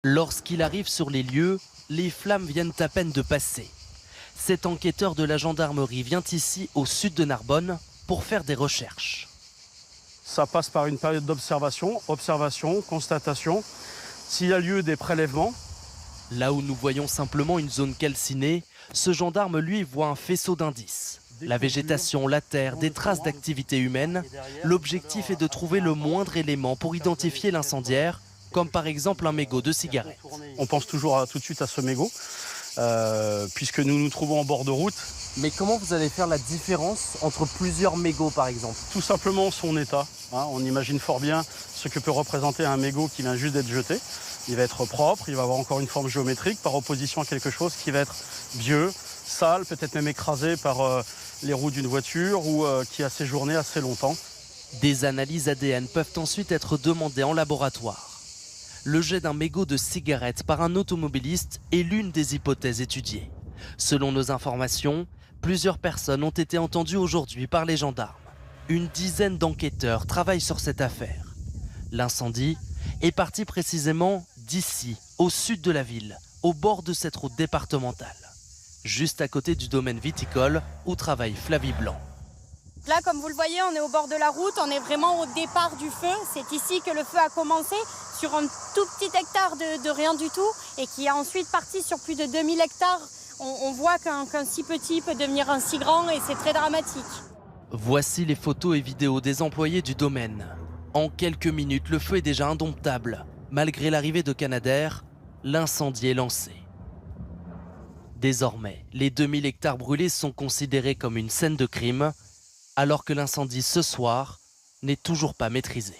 Lorsqu'il arrive sur les lieux, les flammes viennent à peine de passer. Cet enquêteur de la gendarmerie vient ici, au sud de Narbonne, pour faire des recherches. Ça passe par une période d'observation, constatation. S'il y a lieu des prélèvements. Là où nous voyons simplement une zone calcinée, ce gendarme, lui, voit un faisceau d'indices. La végétation, la terre, des traces d'activité humaine. L'objectif est de trouver le moindre élément pour identifier l'incendiaire, comme par exemple un mégot de cigarette. On pense toujours tout de suite à ce mégot, puisque nous nous trouvons en bord de route. Mais comment vous allez faire la différence entre plusieurs mégots, par exemple? Tout simplement son état. On imagine fort bien ce que peut représenter un mégot qui vient juste d'être jeté. Il va être propre, il va avoir encore une forme géométrique, par opposition à quelque chose qui va être vieux, sale, peut-être même écrasé par les roues d'une voiture ou qui a séjourné assez longtemps. Des analyses ADN peuvent ensuite être demandées en laboratoire. Le jet d'un mégot de cigarette par un automobiliste est l'une des hypothèses étudiées. Selon nos informations, plusieurs personnes ont été entendues aujourd'hui par les gendarmes. Une dizaine d'enquêteurs travaillent sur cette affaire. L'incendie est parti précisément d'ici, au sud de la ville, au bord de cette route départementale, juste à côté du domaine viticole où travaille Flavie Blanc. Là, comme vous le voyez, on est au bord de la route, on est vraiment au départ du feu. C'est ici que le feu a commencé, sur un tout petit hectare de rien du tout, et qui a ensuite parti sur plus de 2000 hectares. On voit qu'un si petit peut devenir un si grand, et c'est très dramatique. Voici les photos et vidéos des employés du domaine. En quelques minutes, le feu est déjà indomptable. Malgré l'arrivée de Canadair, l'incendie est lancé. Désormais, les 2000 hectares brûlés sont considérés comme une scène de crime, alors que l'incendie ce soir n'est toujours pas maîtrisé.